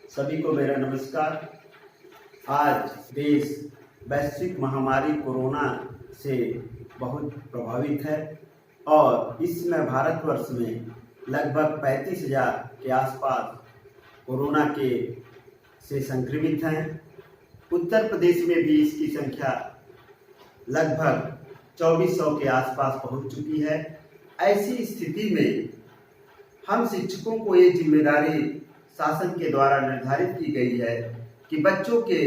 सभी को मेरा नमस्कार। आज देश वैश्विक महामारी कोरोना से बहुत प्रभावित है और इसमें भारतवर्ष में लगभग 35,000 के आसपास कोरोना के से संक्रमित हैं। उत्तर प्रदेश में भी इसकी संख्या लगभग 2400 के आसपास पहुंच चुकी है। ऐसी स्थिति में हम शिक्षकों को ये जिम्मेदारी शासन के द्वारा निर्धारित की गई है कि बच्चों के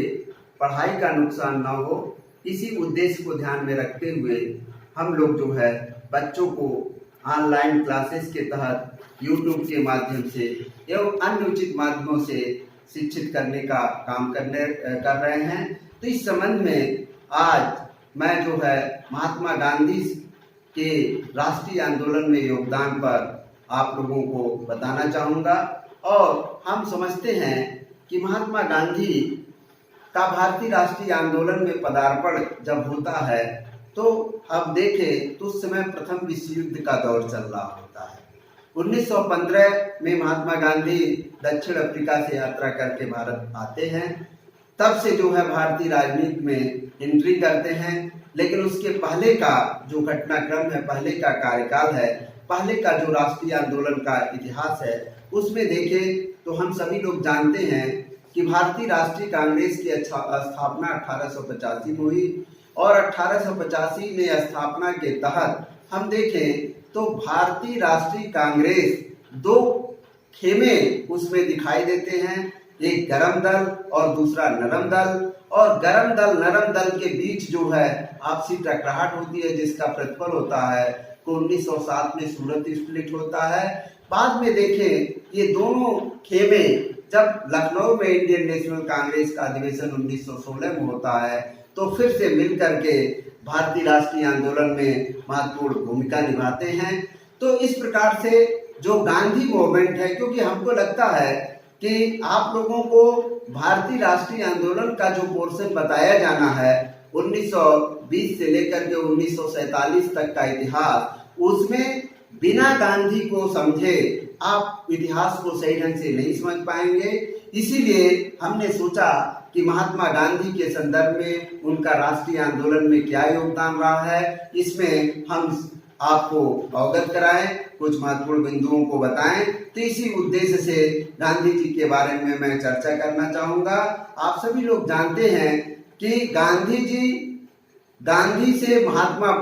पढ़ाई का नुकसान न हो। इसी उद्देश्य को ध्यान में रखते हुए हम लोग जो है बच्चों को ऑनलाइन क्लासेस के तहत यूट्यूब के माध्यम से एवं अन्य उचित माध्यमों से शिक्षित करने का काम कर रहे हैं। तो इस संबंध में आज मैं जो है महात्मा गांधी के राष्ट्रीय आंदोलन में योगदान पर आप लोगों को बताना चाहूँगा। और हम समझते हैं कि महात्मा गांधी का भारतीय राष्ट्रीय आंदोलन में पदार्पण जब होता है तो अब देखें तो उस समय प्रथम विश्व युद्ध का दौर चल रहा होता है। 1915 में महात्मा गांधी दक्षिण अफ्रीका से यात्रा करके भारत आते हैं। तब से जो है भारतीय राजनीति में एंट्री करते हैं। लेकिन उसके पहले का जो घटनाक्रम है, पहले का कार्यकाल है, पहले का जो राष्ट्रीय आंदोलन का इतिहास है, उसमें देखें तो हम सभी लोग जानते हैं कि भारतीय राष्ट्रीय कांग्रेस की स्थापना 1885 में हुई और 1885 में स्थापना के तहत हम देखें तो भारतीय राष्ट्रीय कांग्रेस दो खेमे उसमें दिखाई देते हैं, एक गरम दल और दूसरा नरम दल। और गरम दल नरम दल के बीच जो है आपसी टकराहट होती है, जिसका प्रतिफल होता है कि 1907 में सूरत स्प्लिट होता है। बाद में देखें ये दोनों खेमे जब लखनऊ में इंडियन नेशनल कांग्रेस का अधिवेशन 1916 में होता है तो फिर से मिल करके भारतीय राष्ट्रीय आंदोलन में महत्वपूर्ण भूमिका निभाते हैं। तो इस प्रकार से जो गांधी मूवमेंट है, क्योंकि हमको लगता है कि आप लोगों को भारतीय राष्ट्रीय आंदोलन का जो पोर्शन बताया जाना है 1920 से लेकर के 1947 तक का इतिहास, उसमें बिना गांधी को समझे आप इतिहास को सही ढंग से नहीं समझ पाएंगे। इसीलिए हमने सोचा कि महात्मा गांधी के संदर्भ में उनका राष्ट्रीय आंदोलन में क्या योगदान रहा है, इसमें हम आपको अवगत कराएं, कुछ महत्वपूर्ण बिंदुओं को बताएं। तो इसी उद्देश्य से गांधी जी के बारे में मैं चर्चा करना चाहूँगा। आप सभी लोग जानते हैं कि गांधी से महात्मा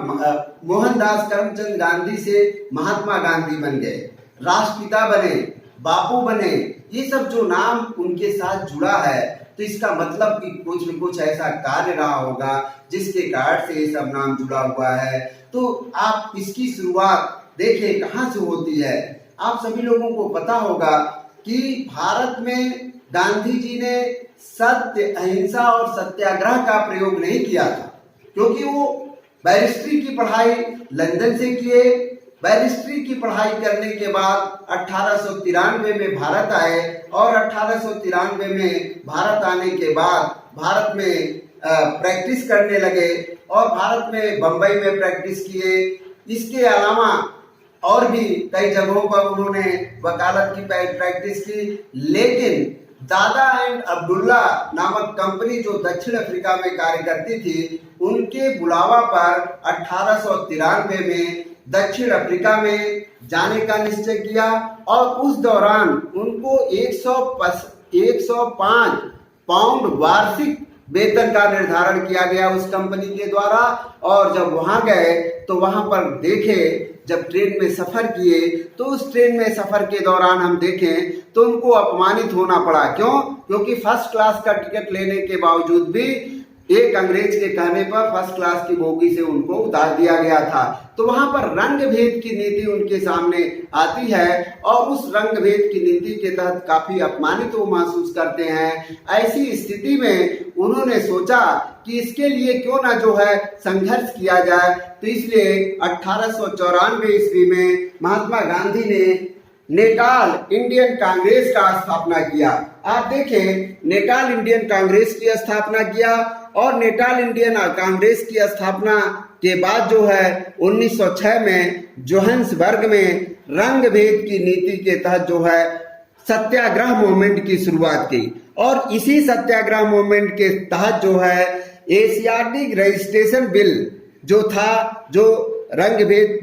मोहनदास करमचंद गांधी से महात्मा गांधी बन गए, राष्ट्रपिता बने, बापू बने। ये सब जो नाम उनके साथ जुड़ा है तो इसका मतलब कि कुछ न कुछ ऐसा कार्य रहा होगा जिसके कारण से ये सब नाम जुड़ा हुआ है। तो आप इसकी शुरुआत देखें कहाँ से होती है। आप सभी लोगों को पता होगा कि भारत में गांधी जी ने सत्य, अहिंसा और सत्याग्रह का प्रयोग नहीं किया था, क्योंकि वो बैरिस्ट्री की पढ़ाई लंदन से किए। बैरिस्ट्री की पढ़ाई करने के बाद 1893 में भारत आए और 1893 में भारत आने के बाद भारत में प्रैक्टिस करने लगे और भारत में बम्बई में प्रैक्टिस किए। इसके अलावा और भी कई जगहों पर उन्होंने वकालत की प्रैक्टिस की। लेकिन दादा एंड अब्दुल्ला नामक कंपनी जो दक्षिण अफ्रीका में कार्य करती थी, उनके बुलावा पर 1893 में दक्षिण अफ्रीका में जाने का निश्चय किया और उस दौरान उनको 105 पाउंड वार्षिक वेतन का निर्धारण किया गया उस कंपनी के द्वारा। और जब वहां गए तो वहां पर देखे, जब ट्रेन में सफर किए तो उस ट्रेन में सफर के दौरान हम देखें तो उनको अपमानित होना पड़ा। क्यों? क्योंकि फर्स्ट क्लास का टिकट लेने के बावजूद भी एक अंग्रेज के कहने पर फर्स्ट क्लास की बोगी से उनको उतार दिया गया था। तो वहां पर रंग भेद की नीति उनके सामने आती है और उस रंग भेद की नीति के तहत काफी अपमानित वो महसूस करते हैं। ऐसी स्थिति में उन्होंने सोचा कि इसके लिए क्यों ना जो है संघर्ष किया जाए। तो इसलिए 1894 ईस्वी में महात्मा गांधी ने नेटाल इंडियन कांग्रेस का स्थापना किया। आप देखें, नेटाल इंडियन कांग्रेस की स्थापना किया और नेटाल इंडियन कांग्रेस की स्थापना के बाद जो है 1906 में जोहान्सबर्ग में रंग भेद की नीति के तहत जो है सत्याग्रह मूवमेंट की शुरुआत की और इसी सत्याग्रह मूवमेंट के तहत जो है एशियाटिक रजिस्ट्रेशन बिल जो था, जो रंग भेद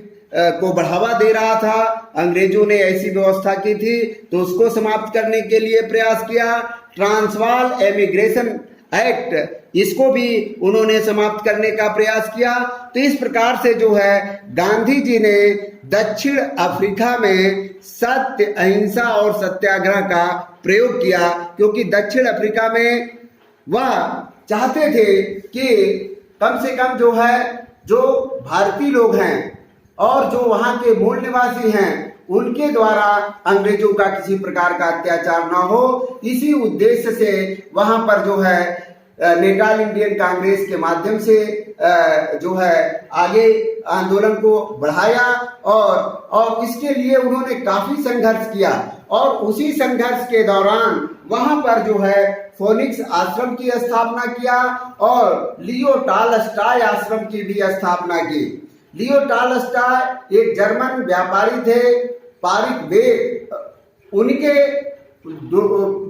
को बढ़ावा दे रहा था, अंग्रेजों ने ऐसी व्यवस्था की थी तो उसको समाप्त करने के लिए प्रयास किया। ट्रांसवाल एमिग्रेशन एक्ट, इसको भी उन्होंने समाप्त करने का प्रयास किया। तो इस प्रकार से जो है गांधी जी ने दक्षिण अफ्रीका में सत्य, अहिंसा और सत्याग्रह का प्रयोग किया, क्योंकि दक्षिण अफ्रीका में वह चाहते थे कि कम से कम जो है, जो भारतीय लोग हैं और जो वहां के मूल निवासी हैं, उनके द्वारा अंग्रेजों का किसी प्रकार का अत्याचार ना हो। इसी उद्देश्य से वहां पर जो है नेटाल इंडियन कांग्रेस के माध्यम से जो है आगे आंदोलन को बढ़ाया और इसके लिए उन्होंने काफी संघर्ष किया। और उसी संघर्ष के दौरान वहां पर जो है फोनिक्स आश्रम की स्थापना किया और लियो टॉलस्टॉय आश्रम की भी स्थापना की। लियो टॉलस्टॉय एक जर्मन व्यापारी थे, पारिक वे, उनके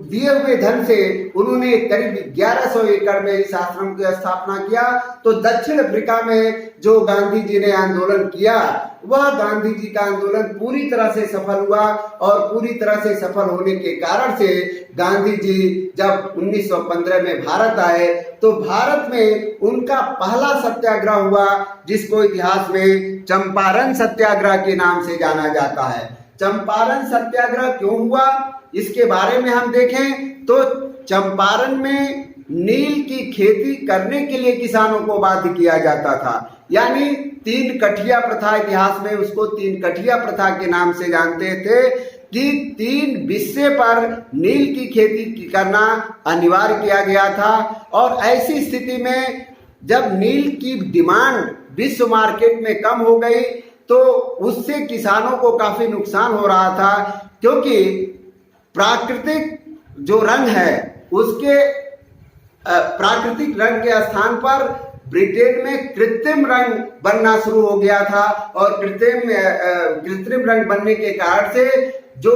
दिए हुए धन से उन्होंने करीब 1100 एकड़ में इस आश्रम की स्थापना किया। तो दक्षिण अफ्रीका में जो गांधी जी ने आंदोलन किया, वह गांधी जी का आंदोलन पूरी तरह से सफल हुआ और पूरी तरह से सफल होने के कारण से गांधी जी जब 1915 में भारत आए तो भारत में उनका पहला सत्याग्रह हुआ, जिसको इतिहास में चंपारण सत्याग्रह के नाम से जाना जाता है। चंपारण सत्याग्रह क्यों हुआ, इसके बारे में हम देखें तो चंपारण में नील की खेती करने के लिए किसानों को बाध्य किया जाता था, यानी 3 कठिया प्रथा, इतिहास में उसको 3 कठिया प्रथा के नाम से जानते थे कि 3 बिस्से पर नील की खेती करना अनिवार्य किया गया था। और ऐसी स्थिति में जब नील की डिमांड विश्व मार्केट में कम हो गई तो उससे किसानों को काफी नुकसान हो रहा था, क्योंकि प्राकृतिक जो रंग है कृत्रिम रंग के स्थान पर ब्रिटेन में कृत्रिम रंग बनना शुरू हो गया था और कृत्रिम रंग बनने के कारण से जो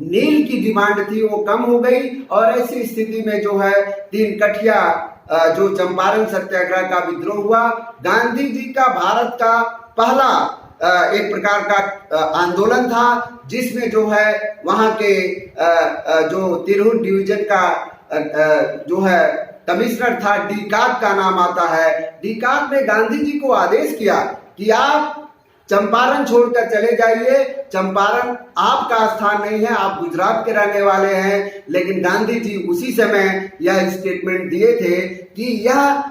नील की डिमांड थी वो कम हो गई। और ऐसी स्थिति में जो है 3 कठिया जो चंपारण सत्याग्रह का विद्रोह हुआ। गांधी जी का भारत का पहला एक प्रकार का आंदोलन था, जिसमें जो है वहां के जो तिरहुत डिवीजन का जो है कमिश्नर था, डीकाक का नाम आता है। डीकाक ने गांधी जी को आदेश किया कि आप चंपारण छोड़कर चले जाइए, चंपारण आपका स्थान नहीं है, आप गुजरात के रहने वाले हैं। लेकिन गांधी जी उसी समय यह स्टेटमेंट दिए थे कि यह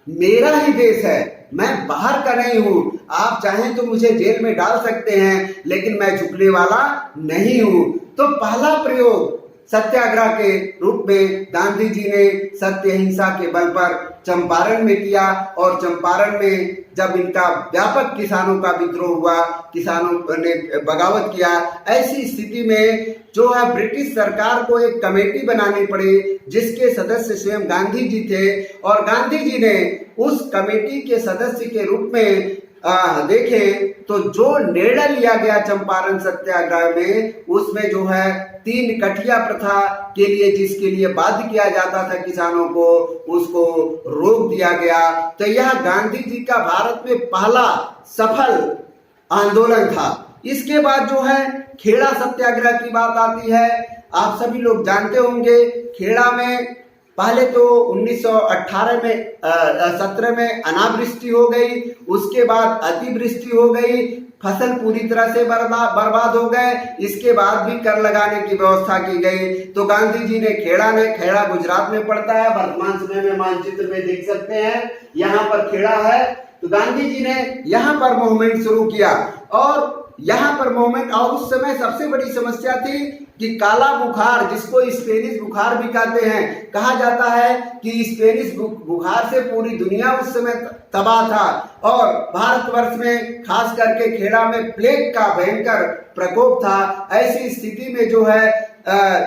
मेरा ही देश है, मैं बाहर का नहीं हूं, आप चाहें तो मुझे जेल में डाल सकते हैं, लेकिन मैं झुकने वाला नहीं हूं। तो पहला प्रयोग सत्याग्रह के रूप में गांधी जी ने सत्य अहिंसा के बल पर चंपारण में किया। और चंपारण में जब इनका व्यापक किसानों का विद्रोह हुआ, किसानों ने बगावत किया, ऐसी स्थिति में जो है ब्रिटिश सरकार को एक कमेटी बनानी पड़ी, जिसके सदस्य स्वयं गांधी जी थे। और गांधी जी ने उस कमेटी के सदस्य के रूप में देखें तो जो निर्णय लिया गया चंपारण सत्याग्रह में, उसमें जो है 3 कठिया प्रथा के लिए जिसके लिए बाध्य किया जाता था किसानों को, उसको रोक दिया गया। तो यह गांधी जी का भारत में पहला सफल आंदोलन था। इसके बाद जो है खेड़ा सत्याग्रह की बात आती है। आप सभी लोग जानते होंगे, खेड़ा में पहले तो 1918 में 17 में अनावृष्टि हो गई, उसके बाद अतिवृष्टि हो गई, फसल पूरी तरह से बर्बाद हो गए। इसके बाद भी कर लगाने की व्यवस्था की गई। तो गांधी जी ने खेड़ा गुजरात में पड़ता है, वर्तमान समय में मानचित्र में देख सकते हैं, यहाँ पर खेड़ा है। तो गांधी जी ने यहाँ पर मूवमेंट शुरू किया और यहाँ पर मूवमेंट, और उस समय सबसे बड़ी समस्या थी कि काला बुखार, जिसको स्पेनिश बुखार भी कहते हैं, कहा जाता है कि स्पेनिश बुखार से पूरी दुनिया उस समय तबाह था। और भारतवर्ष में खास करके खेड़ा में प्लेग का भयंकर प्रकोप था। ऐसी स्थिति में जो है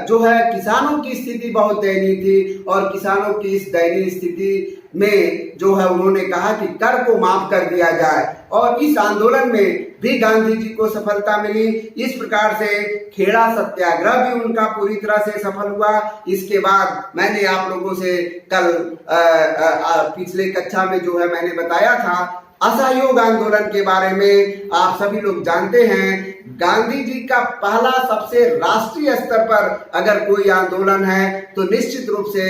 जो है किसानों की स्थिति बहुत दयनीय थी और किसानों की इस दयनीय स्थिति में जो है उन्होंने कहा कि कर को माफ कर दिया जाए और इस आंदोलन में भी गांधी जी को सफलता मिली। इस प्रकार से खेड़ा सत्याग्रह भी उनका पूरी तरह से सफल हुआ। इसके बाद मैंने आप लोगों से कल पिछले कक्षा में जो है मैंने बताया था असहयोग आंदोलन के बारे में। आप सभी लोग जानते हैं गांधी जी का पहला सबसे राष्ट्रीय स्तर पर अगर कोई आंदोलन है तो निश्चित रूप से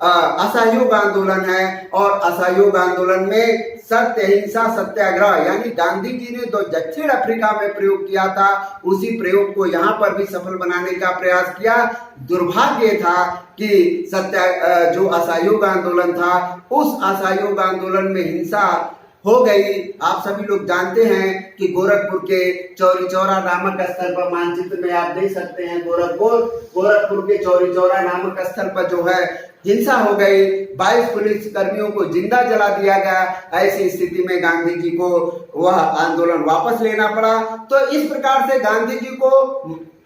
असहयोग आंदोलन है और असहयोग आंदोलन में सत्य अहिंसा सत्याग्रह यानी गांधी जी ने जो दक्षिण अफ्रीका में प्रयोग किया था उसी प्रयोग को यहाँ पर भी सफल बनाने का प्रयास किया। दुर्भाग्य था कि जो असहयोग आंदोलन था उस असहयोग आंदोलन में हिंसा हो गई। आप सभी लोग जानते हैं कि गोरखपुर के चौरी चौरा नामक स्थल पर मानचित्र में आप देख सकते हैं गोरखपुर के चौरी चौरा नामक स्थल पर जो है हिंसा हो गई। 22 पुलिस कर्मियों को जिंदा जला दिया गया। ऐसी स्थिति में गांधी जी को वह आंदोलन वापस लेना पड़ा। तो इस प्रकार से गांधी जी को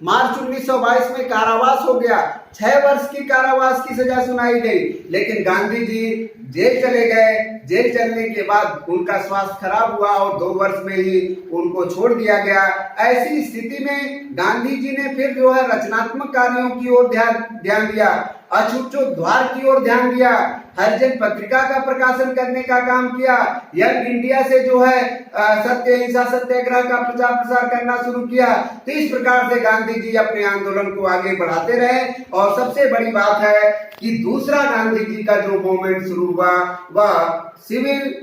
मार्च 1922 में कारावास हो गया। 6 वर्ष की कारावास की सजा सुनाई गई, लेकिन गांधी जी जेल चले गए। जेल चलने के बाद उनका स्वास्थ्य खराब हुआ और 2 वर्ष में ही उनको छोड़ दिया गया। ऐसी स्थिति में गांधी जी ने फिर जो है रचनात्मक कार्यों की ओर ध्यान दिया, अछूत द्वार की ओर ध्यान दिया, हरिजन पत्रिका का प्रकाशन करने का काम किया, यंग इंडिया से जो है सत्य अहिंसा सत्याग्रह का प्रचार प्रसार करना शुरू किया। तो इस प्रकार से गांधी जी अपने आंदोलन को आगे बढ़ाते रहे। और सबसे बड़ी बात है कि दूसरा गांधी जी का जो मूवमेंट शुरू हुआ वह सिविल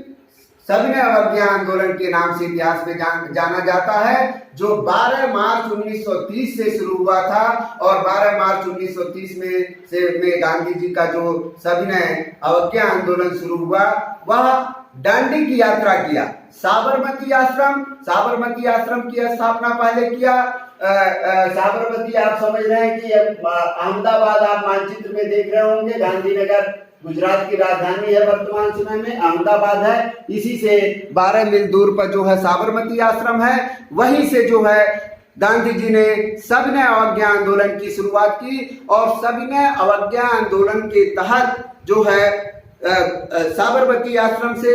सविनय अवज्ञा आंदोलन के नाम से इतिहास में जाना जाता है, जो 12 मार्च 1930 से शुरू हुआ था। और 12 मार्च 1930 में गांधी जी का जो सविनय अवज्ञा आंदोलन शुरू हुआ वह दांडी की यात्रा किया। साबरमती आश्रम की स्थापना पहले किया। साबरमती आप समझ रहे हैं कि अहमदाबाद आप मानचित्र में देख रहे होंगे। गांधीनगर गुजरात की राजधानी है वर्तमान समय में, अहमदाबाद है। इसी से 12 मील दूर पर जो है साबरमती आश्रम है। वहीं से जो है गांधी जी ने सविनय अवज्ञा आंदोलन की शुरुआत की और सविनय अवज्ञा आंदोलन के तहत जो है साबरमती आश्रम से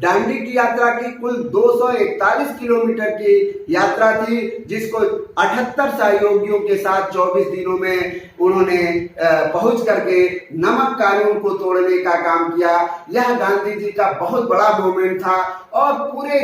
दांडी की यात्रा की कुल 241 किलोमीटर की यात्रा थी, जिसको 78 सहयोगियों के साथ 24 दिनों में उन्होंने पहुंच करके नमक कानून को तोड़ने का काम किया। यह गांधी जी का बहुत बड़ा मूवमेंट था और पूरे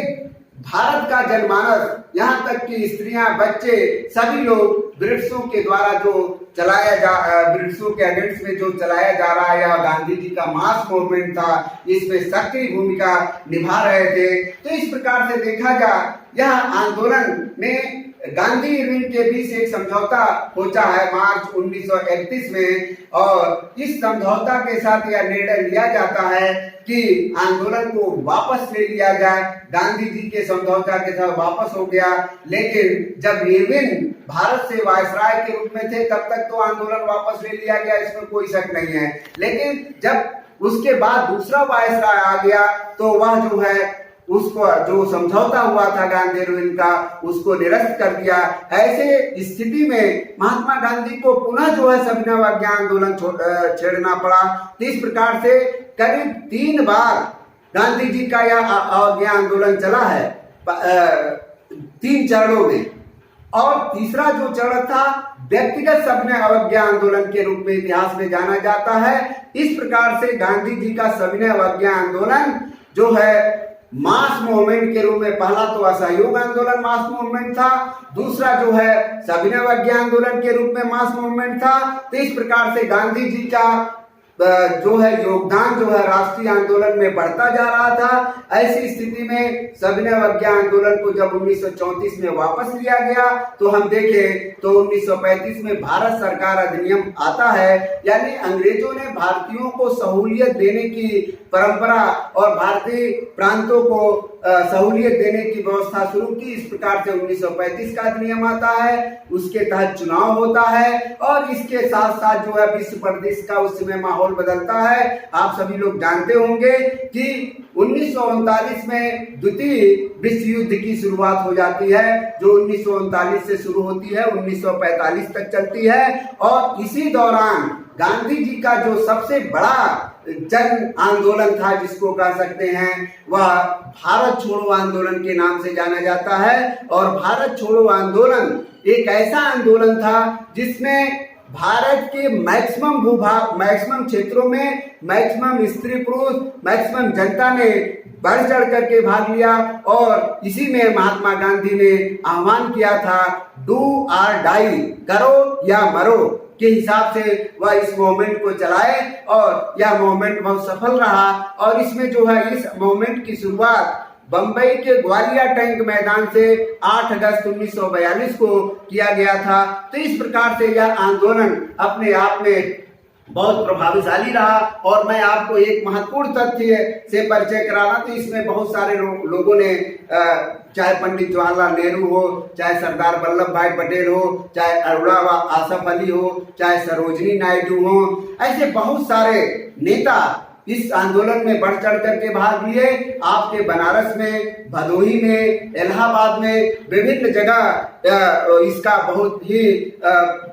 भारत का जनमानस, यहाँ तक कि स्त्रियां, बच्चे, सभी लोग ब्रिटिशों के द्वारा जो ब्रिटिशों के अगेंस्ट में जो चलाया जा रहा है यह गांधी जी का मास मूवमेंट था। इसमें सक्रिय भूमिका निभा रहे थे। तो इस प्रकार से देखा जाए यह आंदोलन में गांधी इरविन के बीच एक समझौता होता है मार्च 1931 में और इस समझौता के साथ यह निर्णय लिया जाता है कि आंदोलन को वापस ले लिया जाए। गांधी जी के समझौता के साथ वापस हो गया, लेकिन जब इरविन भारत से वायसराय के रूप में थे तब तक तो आंदोलन वापस ले लिया गया, इसमें कोई शक नहीं है। लेकिन जब उसके बाद दूसरा वायसराय आ गया तो वह जो है उसको जो समझौता हुआ था गांधी इरविन का उसको निरस्त कर दिया। ऐसे स्थिति में महात्मा गांधी को पुनः जो है सविनय अवज्ञा आंदोलन छेड़ना पड़ा। तो इस प्रकार से करीब 3 बार गांधी जी का यह अवज्ञा आंदोलन चला है 3 चरणों में। और तीसरा जो चरण था व्यक्तिगत सविनय अवज्ञा आंदोलन के रूप में इतिहास में जाना जाता है। इस प्रकार से गांधी जी का सविनय अवज्ञा आंदोलन जो है मास मूवमेंट के रूप में, पहला तो असहयोग आंदोलन मास मूवमेंट था, दूसरा जो है सविनय अवज्ञा आंदोलन के रूप में मास मूवमेंट था। तो इस प्रकार से गांधी जी का जो है योगदान जो है राष्ट्रीय आंदोलन में बढ़ता जा रहा था। ऐसी स्थिति में सविनय अवज्ञा आंदोलन को जब 1934 में वापस लिया गया तो हम देखें तो 1935 में भारत सरकार अधिनियम आता है, यानी अंग्रेजों ने भारतीयों को सहूलियत देने की परंपरा और भारतीय प्रांतों को सहूलियत देने की व्यवस्था शुरू की। इस प्रकार से 1935 का अधिनियम आता है, उसके तहत चुनाव होता है और इसके साथ साथ जो है विश्व परिदृश्य का उस समय माहौल बदलता है। आप सभी लोग जानते होंगे कि 1939 में द्वितीय विश्व युद्ध की शुरुआत हो जाती है, जो 1939 से शुरू होती है, 1945 तक चलती है। और इसी दौरान गांधी जी का जो सबसे बड़ा जन आंदोलन था, जिसको कह सकते हैं, वह भारत छोड़ो आंदोलन के नाम से जाना जाता है। और भारत छोड़ो आंदोलन एक ऐसा आंदोलन था जिसमें भारत के मैक्सिमम भूभाग, मैक्सिमम क्षेत्रों में मैक्सिमम स्त्री पुरुष, मैक्सिमम जनता ने बढ़ चढ़ करके भाग लिया। और इसी में महात्मा गांधी ने आह्वान किया था, डू और डाई, करो या मरो के हिसाब से वह इस मूवमेंट को चलाए और यह मूवमेंट बहुत सफल रहा। और इसमें जो है इस मूवमेंट की शुरुआत बंबई के ग्वालियर टैंक मैदान से 8 अगस्त 1942 को किया गया था। तो इस प्रकार से यह आंदोलन अपने आप में बहुत प्रभावशाली रहा। और मैं आपको एक महत्वपूर्ण तथ्य से परिचय कराना, तो इसमें बहुत सारे लोगों ने, चाहे पंडित जवाहरलाल नेहरू हो, चाहे सरदार वल्लभ भाई पटेल हो, चाहे अरुणा आसफ अली हो, चाहे सरोजनी नायडू हो, ऐसे बहुत सारे नेता इस आंदोलन में बढ़ चढ़ करके भाग लिए। आपके बनारस में, भदोही में, इलाहाबाद में, विभिन्न जगह इसका बहुत ही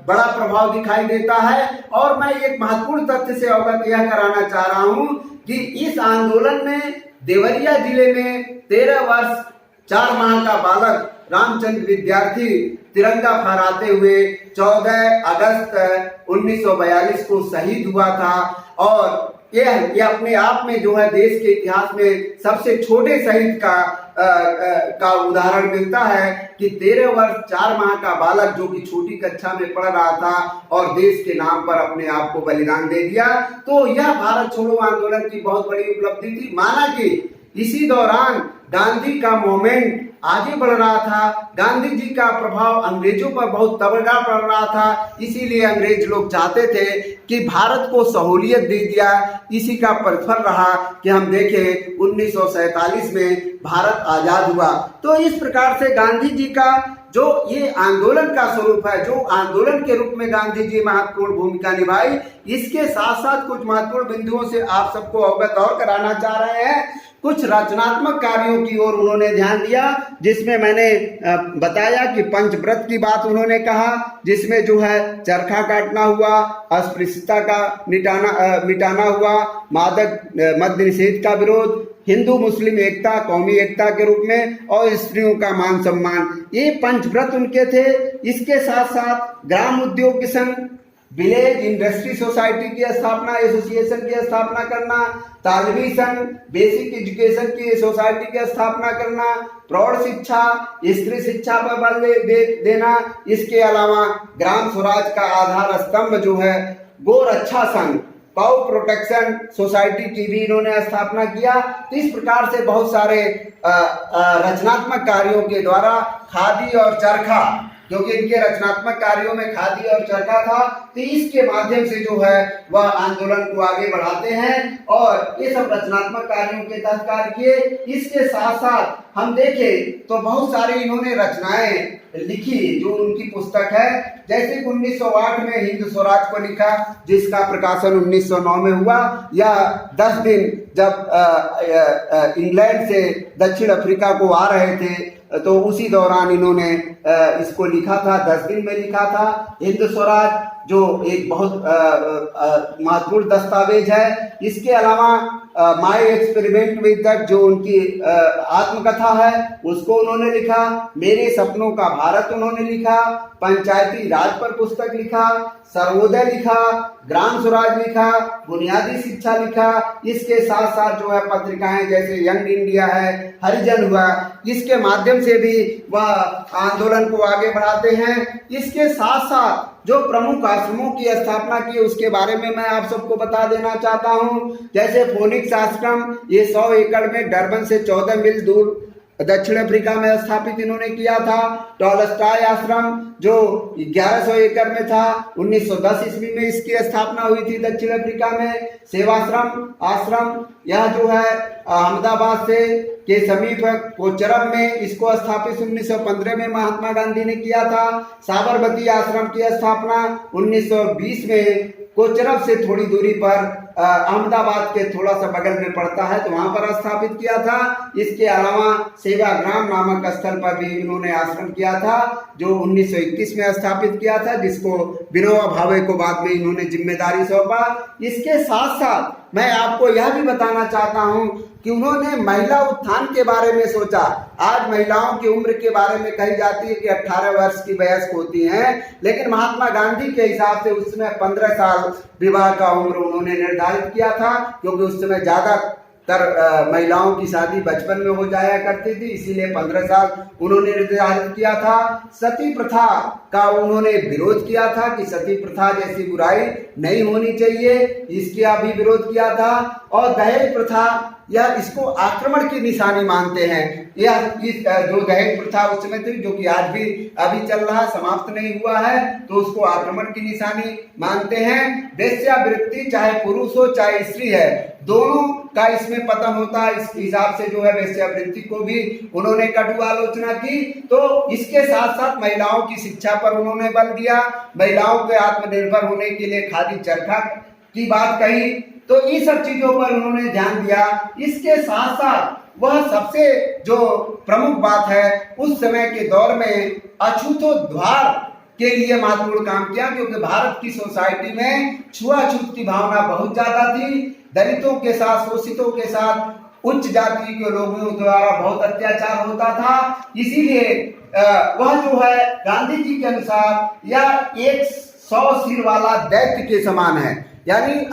बड़ा प्रभाव दिखाई देता है। और मैं एक महत्वपूर्ण तथ्य से अवगत यह कराना चाह रहा हूं कि इस आंदोलन में देवरिया जिले में 13 वर्ष 4 माह का बालक रामचंद्र विद्यार्थी तिरंगा फहराते हुए 14 अगस्त 1942 को शहीद हुआ था। और यह अपने आप में जो है देश के इतिहास में सबसे छोटे शहीद का उदाहरण मिलता है कि 13 वर्ष 4 माह का बालक जो कि छोटी कक्षा में पढ़ रहा था और देश के नाम पर अपने आप को बलिदान दे दिया। तो यह भारत छोड़ो आंदोलन की बहुत बड़ी उपलब्धि थी। माना कि इसी दौरान गांधी का मूवमेंट आगे बढ़ रहा था, गांधी जी का प्रभाव अंग्रेजों पर बहुत तगड़ा पड़ रहा था। इसीलिए अंग्रेज लोग चाहते थे कि भारत को सहूलियत दे दिया। इसी का प्रतिफल रहा कि हम देखें 1947 में भारत आजाद हुआ। तो इस प्रकार से गांधी जी का जो ये आंदोलन का स्वरूप है, जो आंदोलन के रूप में गांधी जी महत्वपूर्ण भूमिका निभाई, इसके साथ साथ कुछ महत्वपूर्ण बिंदुओं से आप सबको अवगत और कराना चाह रहे हैं। कुछ रचनात्मक कार्यों की ओर उन्होंने ध्यान दिया, जिसमें मैंने बताया कि पंचव्रत की बात उन्होंने कहा, जिसमें जो है चरखा काटना हुआ, अस्पृश्यता का मिटाना हुआ, मादक मद्य निषेध का विरोध, हिंदू मुस्लिम एकता, कौमी एकता के रूप में, और स्त्रियों का मान सम्मान, ये पंचव्रत उनके थे। इसके साथ साथ ग्राम उद्योग संघ, विलेज इंडस्ट्री सोसाइटी की स्थापना, एसोसिएशन की स्थापना करना, तालिमी संघ, बेसिक एजुकेशन की सोसाइटी की स्थापना करना, प्रौढ़ शिक्षा, स्त्री शिक्षा पर बल देना। इसके अलावा ग्राम स्वराज का आधार स्तंभ जो है गो रक्षा संघ, काउ प्रोटेक्शन सोसाइटी की भी इन्होंने स्थापना किया। तो इस प्रकार से बहुत सारे रचनात्मक कार्यों के द्वारा खादी और चरखा, क्योंकि इनके रचनात्मक कार्यों में खादी और चरखा था, तो इसके माध्यम से जो है वह आंदोलन को आगे बढ़ाते हैं और ये सब रचनात्मक कार्यों के तहत कार्य किए। इसके साथ साथ हम देखें तो बहुत सारी इन्होंने रचनाएं लिखी जो उनकी पुस्तक है। जैसे कि 1908 में हिंद स्वराज को लिखा, जिसका प्रकाशन 1909 में हुआ। या 10 दिन जब इंग्लैंड से दक्षिण अफ्रीका को आ रहे थे तो उसी दौरान इन्होंने इसको लिखा था, 10 दिन में लिखा था हिंद स्वराज, जो एक बहुत महत्वपूर्ण दस्तावेज है। इसके अलावा माय एक्सपेरिमेंट विद दैट, जो उनकी आत्मकथा है, उसको उन्होंने लिखा। मेरे सपनों का भारत उन्होंने लिखा। पंचायती राज पर पुस्तक लिखा, सर्वोदय लिखा, ग्राम स्वराज लिखा, बुनियादी शिक्षा लिखा। इसके साथ साथ जो है पत्रिकाएं जैसे यंग इंडिया है, हरिजन हुआ, इसके माध्यम से भी वह आंदोलन को आगे बढ़ाते हैं। इसके साथ साथ जो प्रमुख आश्रमों की स्थापना की उसके बारे में मैं आप सबको बता देना चाहता हूं। जैसे फोनिक्स आश्रम, ये 100 एकड़ में डरबन से 14 मील दूर दक्षिण अफ्रीका में स्थापित इन्होंने किया था। टॉलस्टॉय आश्रम जो 1100 एकड़ में था, 1910 ईस्वी में इसकी स्थापना हुई थी दक्षिण अफ्रीका में। सेवाश्रम आश्रम यह जो है अहमदाबाद से के समीप कोचरब में इसको स्थापित 1915 में महात्मा गांधी ने किया था। साबरमती आश्रम की स्थापना 1920 में कोचरब से थोड़ी दूरी पर अहमदाबाद के थोड़ा सा बगल में पड़ता है तो वहां पर स्थापित किया था। इसके अलावा सेवाग्राम नामक स्थल पर भी इन्होंने आश्रम किया था जो 1921 में स्थापित किया था, जिसको विनोबा भावे को बाद में इन्होंने जिम्मेदारी सौंपा। इसके साथ साथ मैं आपको यह भी बताना चाहता हूं कि उन्होंने महिला उत्थान के बारे में सोचा। आज महिलाओं की उम्र के बारे में कही जाती है कि 18 वर्ष की वयस्क होती हैं, लेकिन महात्मा गांधी के हिसाब से उस समय 15 साल विवाह का उम्र उन्होंने निर्धारित किया था, क्योंकि उस समय ज्यादातर महिलाओं की शादी बचपन में हो जाया करती थी, इसीलिए 15 साल उन्होंने निर्धारित किया था। सती प्रथा का उन्होंने विरोध किया था कि सती प्रथा जैसी बुराई नहीं होनी चाहिए, इसका भी विरोध किया था। और दहेज प्रथा यह इसको आक्रमण की निशानी मानते हैं। यह इस जो दहेज प्रथा उस समय थी, जो कि आज भी अभी चल रहा, समाप्त नहीं हुआ है, तो उसको आक्रमण की निशानी मानते हैं। वेश्यावृत्ति चाहे पुरुष हो चाहे स्त्री है, दोनों का इसमें पतन होता है। इस हिसाब से जो है वेश्यावृत्ति को भी उन्होंने कटु आलोचना की। तो इसके साथ साथ महिलाओं की शिक्षा पर उन्होंने बल दिया। महिलाओं के आत्मनिर्भर होने के लिए खादी चरखा की बात कही, तो इन सब चीजों पर उन्होंने ध्यान दिया। इसके साथ साथ वह सबसे जो प्रमुख बात है, उस समय के दौर में अछूतोद्धार के लिए महत्वपूर्ण काम किया, क्योंकि भारत की सोसाइटी में छुआछूत की भावना बहुत ज्यादा थी। दलितों के साथ, शोषितों के साथ उच्च जाति के लोगों द्वारा बहुत अत्याचार होता था। इसीलिए वह जो है गांधी जी के अनुसार यह 100 सिर वाला दैत्य के समान है, यानी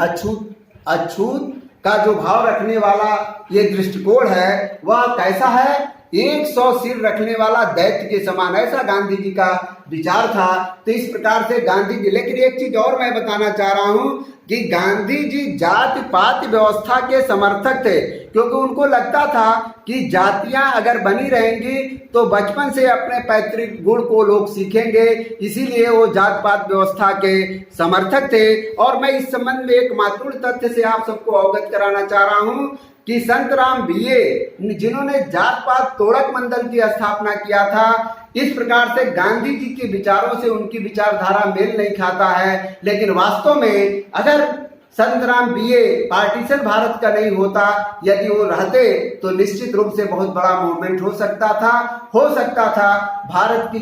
अछूत का जो भाव रखने वाला ये दृष्टिकोण है वह कैसा है, 100 सिर रखने वाला दैत्य के समान, ऐसा गांधी जी का विचार था। तो इस प्रकार से गांधी जी, लेकिन एक चीज और मैं बताना चाह रहा हूं कि गांधी जी जाति पाति व्यवस्था के समर्थक थे, क्योंकि उनको लगता था कि जातियां अगर बनी रहेंगी तो बचपन से अपने पैतृक गुण को लोग सीखेंगे, इसीलिए वो जात पात व्यवस्था के समर्थक थे। और मैं इस संबंध में एक महत्वपूर्ण तथ्य से आप सबको अवगत कराना चाह रहा हूं कि संतराम बीए, जिन्होंने जात पात तोड़क मंडल की स्थापना किया था, इस प्रकार से गांधी जी के विचारों से उनकी विचारधारा मेल नहीं खाता है। लेकिन वास्तव में अगर संतराम बीए पार्टीशन भारत का नहीं होता, यदि वो रहते तो निश्चित रूप से बहुत बड़ा मूवमेंट हो सकता था। भारत की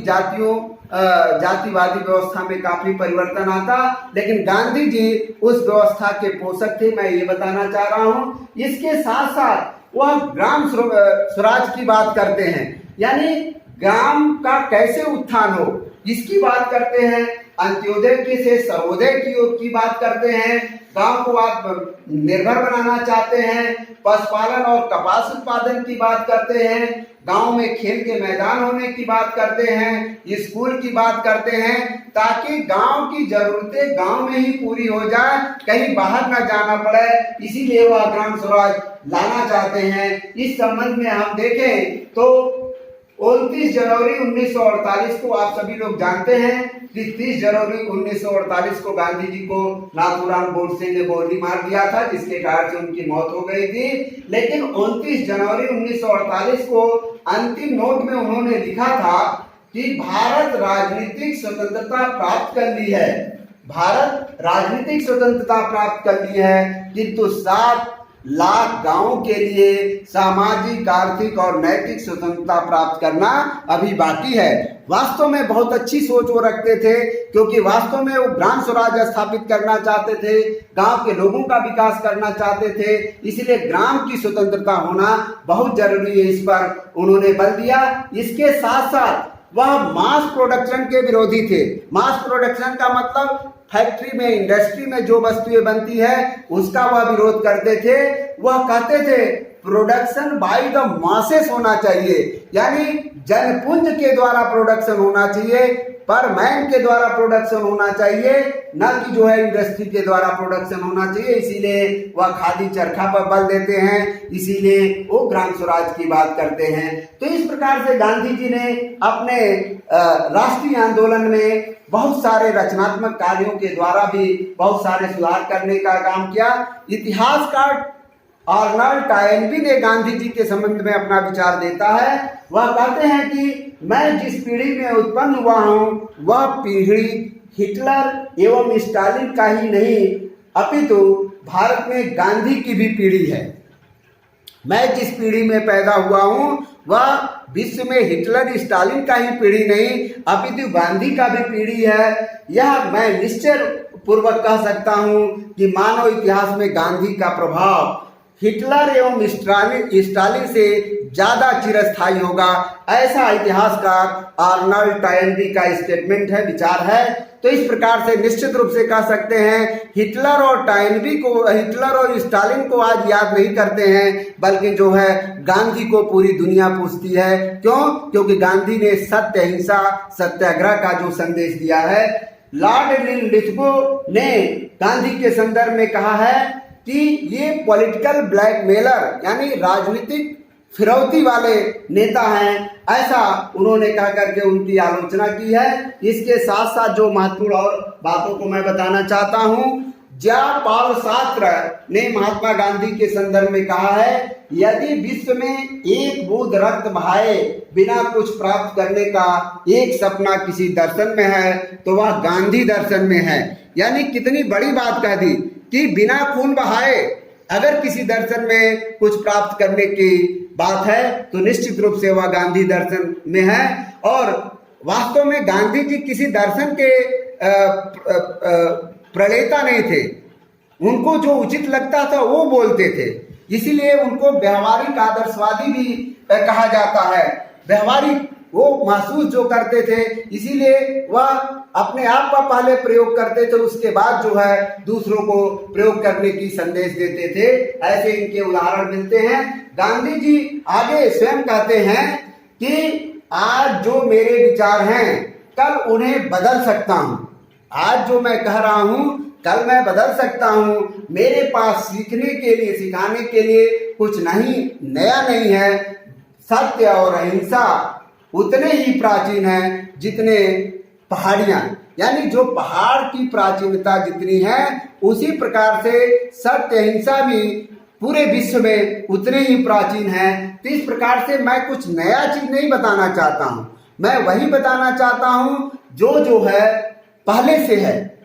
जातिवादी व्यवस्था में काफी परिवर्तन आता, लेकिन गांधी जी उस व्यवस्था के पोषक थे, मैं ये बताना चाह रहा हूं। इसके साथ साथ वह ग्राम स्वराज की बात करते हैं, यानी ग्राम का कैसे उत्थान हो इसकी बात करते हैं। अंत्योदय की से सर्वोदय की बात करते हैं। गांव को आत्मनिर्भर बनाना चाहते हैं। पशुपालन और कपास उत्पादन की बात करते हैं। गांव में खेल के मैदान होने की बात करते हैं। स्कूल की बात करते हैं, ताकि गांव की जरूरतें गांव में ही पूरी हो जाए, कहीं बाहर ना जाना पड़े। इसीलिए वह ग्राम स्वराज लाना चाहते हैं। इस संबंध में हम देखें तो 29 जनवरी 1948 को आप सभी लोग जानते हैं कि 30 जनवरी 1948 को गांधी जी को नाथूराम गोडसे ने गोली मार दिया था, जिसके कारण से उनकी मौत हो गई थी। लेकिन 29 जनवरी 1948 को अंतिम नोट में उन्होंने लिखा था कि भारत राजनीतिक स्वतंत्रता प्राप्त कर ली है, भारत राजनीतिक स्वतंत्रता प्राप्त कर ली है, किंतु 7 लाख गांवों के लिए सामाजिक, आर्थिक और नैतिक स्वतंत्रता प्राप्त करना अभी बाकी है। वास्तव में बहुत अच्छी सोच वो रखते थे, क्योंकि वास्तव में वो ग्राम स्वराज स्थापित करना चाहते थे, गांव के लोगों का विकास करना चाहते थे। इसलिए ग्राम की स्वतंत्रता होना बहुत जरूरी है, इस पर उन्होंने बल दिया। इसके साथ साथ वह मास प्रोडक्शन के विरोधी थे। मास प्रोडक्शन का मतलब फैक्ट्री में, इंडस्ट्री में जो वस्तुएं बनती है उसका वह विरोध करते थे। वह कहते थे प्रोडक्शन बाय द मासेस होना चाहिए, यानी जनपुंज के द्वारा प्रोडक्शन होना चाहिए। पर मैन के द्वारा प्रोडक्शन होना चाहिए, न कि जो है इंडस्ट्री के द्वारा प्रोडक्शन होना चाहिए। इसीलिए वह खादी चरखा पर बल देते हैं, इसीलिए वो ग्राम स्वराज की बात करते हैं। तो इस प्रकार से गांधी जी ने अपने राष्ट्रीय आंदोलन में बहुत सारे रचनात्मक कार्यों के द्वारा भी बहुत सारे सुधार करने का काम किया। इतिहासकार आर्नल्ड टॉयनबी ने गांधी जी के संबंध में अपना विचार देता है। वह कहते हैं कि मैं जिस पीढ़ी में उत्पन्न हुआ हूँ वह पीढ़ी हिटलर एवं स्टालिन का ही नहीं अपितु भारत में गांधी की भी पीढ़ी है। मैं जिस पीढ़ी में पैदा हुआ हूँ वह विश्व में हिटलर स्टालिन का ही पीढ़ी नहीं अपितु गांधी का भी पीढ़ी है। यह मैं निश्चय पूर्वक कह सकता हूँ कि मानव इतिहास में गांधी का प्रभाव हिटलर एवं स्टालिन से ज्यादा चिरस्थायी होगा। ऐसा इतिहासकार आर्नल्ड टॉयनबी का स्टेटमेंट है, विचार है। तो इस प्रकार से निश्चित रूप से कह सकते हैं हिटलर और स्टालिन को आज याद नहीं करते हैं, बल्कि जो है गांधी को पूरी दुनिया पूछती है। क्यों? क्योंकि गांधी ने सत्य अहिंसा सत्याग्रह का जो संदेश दिया है। लॉर्ड लिथगो ने गांधी के संदर्भ में कहा है कि ये पॉलिटिकल ब्लैकमेलर यानी राजनीतिक फिरौती वाले नेता हैं, ऐसा उन्होंने कह करके उनकी आलोचना की है। इसके साथ साथ जो महत्वपूर्ण और बातों को मैं बताना चाहता हूं, जॉन पॉल सार्त्र ने महात्मा गांधी के संदर्भ में कहा है, यदि विश्व में एक बूंद रक्त बहाए बिना कुछ प्राप्त करने का एक सपना किसी दर्शन में है तो वह गांधी दर्शन में है। यानी कितनी बड़ी बात कह दी कि बिना खून बहाए अगर किसी दर्शन में कुछ प्राप्त करने की बात है तो निश्चित रूप से वह गांधी दर्शन में है। और वास्तव में गांधी जी किसी दर्शन के प्रणेता नहीं थे, उनको जो उचित लगता था वो बोलते थे, इसीलिए उनको व्यवहारिक आदर्शवादी भी कहा जाता है। व्यवहारिक वो महसूस जो करते थे, इसीलिए वह अपने आप का पहले प्रयोग करते थे, उसके बाद जो है दूसरों को प्रयोग करने की संदेश देते थे। ऐसे इनके उदाहरण मिलते हैं। गांधी जी आगे स्वयं कहते हैं कि आज जो मेरे विचार हैं कल उन्हें बदल सकता हूं। आज जो मैं कह रहा हूं कल मैं बदल सकता हूं। मेरे पास सीखने के लिए सिखाने के लिए कुछ नहीं नया नहीं है। सत्य और अहिंसा उतने ही प्राचीन हैं जितने पहाड़ियां, यानी जो पहाड़ की प्राचीनता जितनी है उसी प्रकार से सत्य अहिंसा भी पूरे विश्व में उतने ही प्राचीन है। तो इस प्रकार से मैं कुछ नया चीज नहीं बताना चाहता हूं, मैं वही बताना चाहता हूं जो है पहले से है,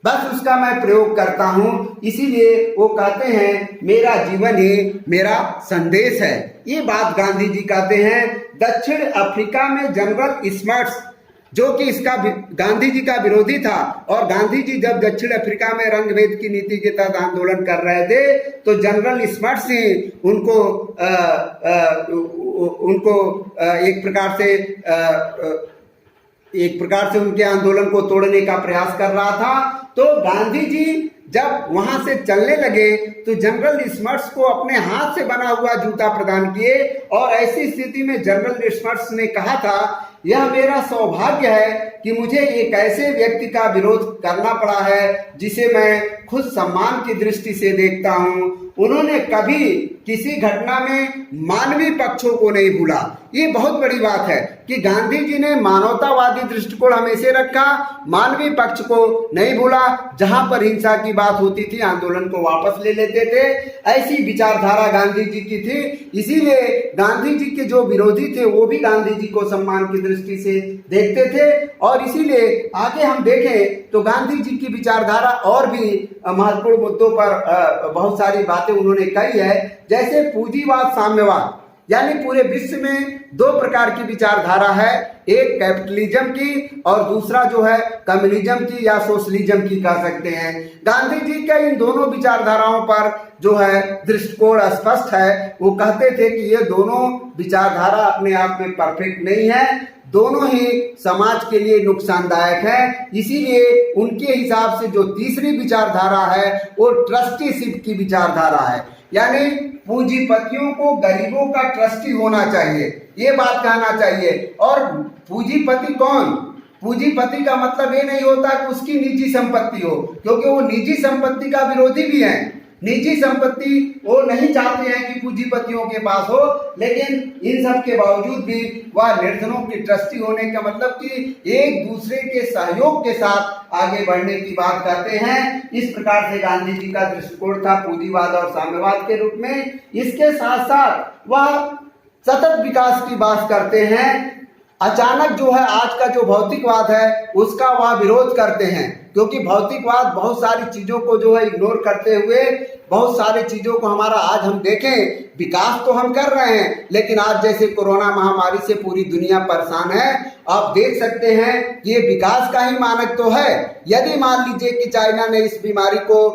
बस उसका मैं प्रयोग करता हूं। इसीलिए वो कहते हैं मेरा जीवन ही मेरा संदेश है। ये बात गांधी जी कहते हैं। दक्षिण अफ्रीका में जनरल स्मट्स जो कि इसका गांधी जी का विरोधी था, और गांधी जी जब दक्षिण अफ्रीका में रंगभेद की नीति के तहत आंदोलन कर रहे थे तो जनरल स्मट्स ही उनको एक प्रकार से उनके आंदोलन को तोड़ने का प्रयास कर रहा था। तो गांधी जी जब वहां से चलने लगे तो जनरल स्मट्स को अपने हाथ से बना हुआ जूता प्रदान किए, और ऐसी स्थिति में जनरल स्मट्स ने कहा था यह मेरा सौभाग्य है कि मुझे एक ऐसे व्यक्ति का विरोध करना पड़ा है जिसे मैं खुद सम्मान की दृष्टि से देखता हूं। उन्होंने कभी किसी घटना में मानवीय पक्षों को नहीं भूला। ये बहुत बड़ी बात है कि गांधी जी ने मानवतावादी दृष्टिकोण हमेशा रखा, मानवीय पक्ष को नहीं भूला। जहां पर हिंसा की बात होती थी आंदोलन को वापस ले लेते थे। ऐसी विचारधारा गांधी जी की थी। इसीलिए गांधी जी के जो विरोधी थे वो भी गांधी जी को सम्मान की दृष्टि से देखते थे। और इसीलिए आगे हम देखें तो गांधी जी की विचारधारा और भी महत्वपूर्ण मुद्दों पर बहुत सारी बातें उन्होंने कही है, जैसे पूंजीवाद साम्यवाद, यानी पूरे विश्व में दो प्रकार की विचारधारा है, एक कैपिटलिज्म की और दूसरा जो है कम्युनिज्म की या सोशलिज्म की कह सकते हैं। गांधी जी का इन दोनों विचारधाराओं पर जो है दृष्टिकोण स्पष्ट है। वो कहते थे कि ये दोनों विचारधारा अपने आप में परफेक्ट नहीं है, दोनों ही समाज के लिए नुकसानदायक है। इसीलिए उनके हिसाब से जो तीसरी विचारधारा है वो ट्रस्टीशिप की विचारधारा है, यानी पूंजीपतियों को गरीबों का ट्रस्टी होना चाहिए, ये बात कहना चाहिए। और पूंजीपति कौन? पूंजीपति का मतलब ये नहीं होता कि उसकी निजी संपत्ति हो, क्योंकि वो निजी संपत्ति का विरोधी भी है। निजी संपत्ति वो नहीं चाहते हैं कि पूंजीपतियों के पास हो, लेकिन इन सब के बावजूद भी वह निर्धनों की ट्रस्टी होने का मतलब कि एक दूसरे के सहयोग के साथ आगे बढ़ने की बात करते हैं। इस प्रकार से गांधी जी का दृष्टिकोण था पूंजीवाद और साम्यवाद के रूप में। इसके साथ साथ वह सतत विकास की बात करते हैं। अचानक जो है आज का जो भौतिकवाद है उसका वह विरोध करते हैं, क्योंकि भौतिकवाद बहुत सारी चीजों को जो है इग्नोर करते हुए बहुत सारी चीजों को हमारा आज हम देखें विकास तो हम कर रहे हैं, लेकिन आज जैसे कोरोना महामारी से पूरी दुनिया परेशान है, आप देख सकते हैं कि ये विकास का ही मानक तो है। यदि मान लीजिए कि चाइना ने इस बीमारी को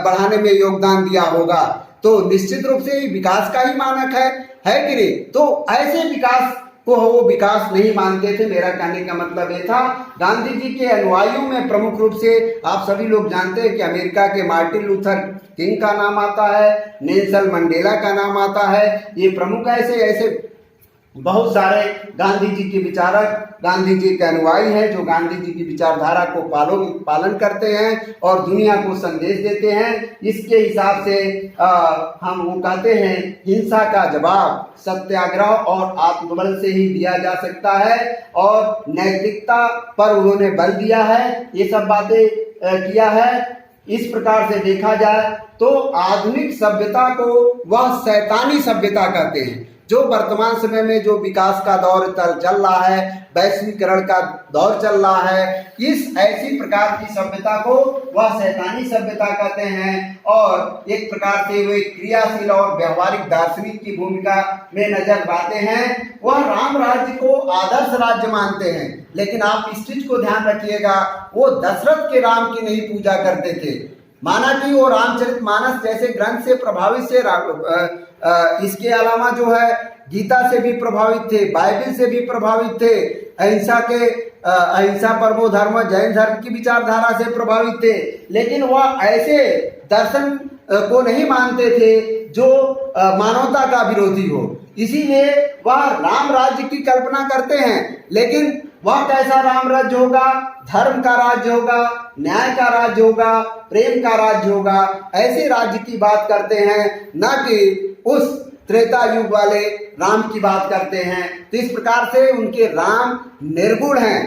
बढ़ाने में योगदान दिया होगा तो निश्चित रूप से विकास का ही मानक है कि नहीं? तो ऐसे विकास को वो विकास नहीं मानते थे। मेरा कहने का मतलब ये था, गांधी जी के अनुयायियों में प्रमुख रूप से आप सभी लोग जानते हैं कि अमेरिका के मार्टिन लूथर किंग का नाम आता है, नेल्सन मंडेला का नाम आता है। ये प्रमुख ऐसे बहुत सारे गांधी जी के विचारक, गांधी जी के अनुयायी हैं जो गांधी जी की विचारधारा को पालन करते हैं और दुनिया को संदेश देते हैं। इसके हिसाब से हम वो कहते हैं हिंसा का जवाब सत्याग्रह और आत्मबल से ही दिया जा सकता है, और नैतिकता पर उन्होंने बल दिया है, ये सब बातें किया है। इस प्रकार से देखा जाए तो आधुनिक सभ्यता को वह शैतानी सभ्यता कहते हैं। जो वर्तमान समय में जो विकास का दौर चल रहा है, वैश्वीकरण का दौर चल रहा है, इस ऐसी प्रकार की सभ्यता को वह शैतानी सभ्यता कहते हैं। और एक प्रकार से वे क्रियाशील और व्यवहारिक दार्शनिक की भूमिका में नजर पाते हैं। वह राम राज्य को आदर्श राज्य मानते हैं, लेकिन आप इस चीज को ध्यान रखिएगा, वो दशरथ के राम की नहीं पूजा करते थे। माना कि वो रामचरितमानस जैसे ग्रंथ से प्रभावित से इसके अलावा जो है गीता से भी प्रभावित थे, बाइबल से भी प्रभावित थे, अहिंसा परमो धर्म जैन धर्म की विचारधारा से प्रभावित थे, लेकिन वह ऐसे दर्शन को नहीं मानते थे जो मानवता का विरोधी हो। इसीलिए वह राम राज्य की कल्पना करते हैं, लेकिन वह कैसा राम राज्य होगा? धर्म का राज्य होगा, न्याय का राज्य होगा, प्रेम का राज्य होगा, ऐसे राज्य की बात करते हैं, न कि उस त्रेता युग वाले राम की बात करते हैं। तो इस प्रकार से उनके राम निर्गुण हैं,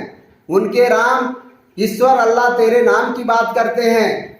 उनके राम ईश्वर अल्लाह तेरे नाम की बात करते हैं।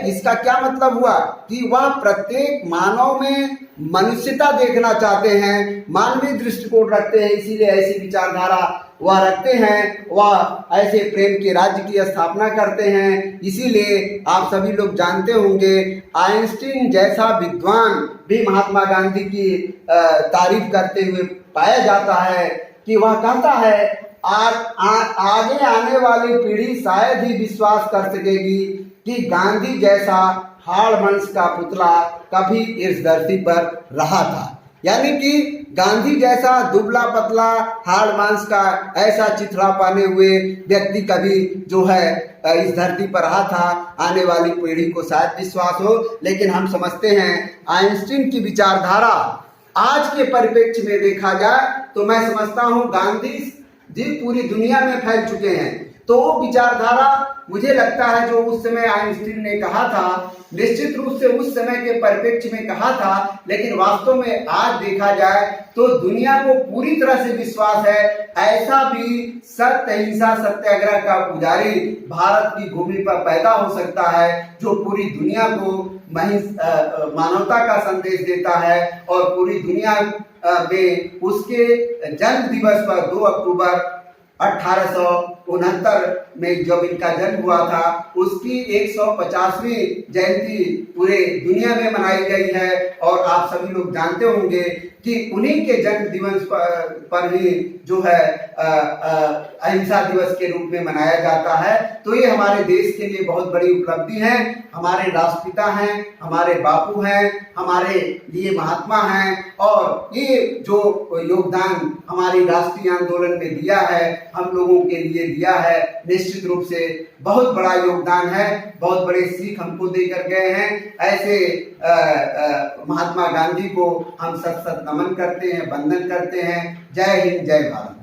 इसका क्या मतलब हुआ कि वह प्रत्येक मानव में मनुष्यता देखना चाहते हैं, मानवीय दृष्टिकोण रखते हैं, इसीलिए ऐसी विचारधारा वह रखते हैं। वह ऐसे प्रेम के राज्य की स्थापना करते हैं। इसीलिए आप सभी लोग जानते होंगे आइंस्टीन जैसा विद्वान भी महात्मा गांधी की तारीफ करते हुए पाया जाता है कि वह कहता है आगे आने वाली पीढ़ी शायद ही विश्वास कर सकेगी कि गांधी जैसा हाड़ मांस का पुतला कभी इस धरती पर रहा था। यानी कि गांधी जैसा दुबला पतला हाड़ मांस का ऐसा चिथड़ा पाने हुए व्यक्ति कभी जो है इस धरती पर रहा था, आने वाली पीढ़ी को शायद विश्वास हो। लेकिन हम समझते हैं आइंस्टीन की विचारधारा आज के परिप्रेक्ष्य में देखा जाए तो मैं समझता हूँ गांधी जी पूरी दुनिया में फैल चुके हैं। तो वो विचारधारा मुझे लगता है जो उस समय आइंस्टीन ने कहा था, निश्चित रूप से उस समय के परिप्रेक्ष्य में कहा था, लेकिन वास्तव में आज देखा जाए तो दुनिया को पूरी तरह से विश्वास है। ऐसा भी सत्य अहिंसा सत्याग्रह का पुजारी भारत की भूमि पर पैदा हो सकता है जो पूरी दुनिया को मानवता का संदेश देता है। और पूरी दुनिया में उसके जन्म दिवस पर 2 अक्टूबर 1869 में जब इनका जन्म हुआ था, उसकी 150वीं जयंती पूरे दुनिया में मनाई गई है। और आप सभी लोग जानते होंगे कि उन्हीं के जन्म दिवस पर ही जो है अहिंसा दिवस के रूप में मनाया जाता है। तो ये हमारे देश के लिए बहुत बड़ी उपलब्धि है। हमारे राष्ट्रपिता हैं, हमारे बापू हैं, हमारे लिए महात्मा हैं, और ये जो योगदान हमारी राष्ट्रीय आंदोलन में दिया है, हम लोगों के लिए दिया है, निश्चित रूप से बहुत बड़ा योगदान है। बहुत बड़े सीख हमको देकर गए हैं। ऐसे महात्मा गांधी को हम सत नमन करते हैं, वंदन करते हैं। जय हिंद, जय भारत।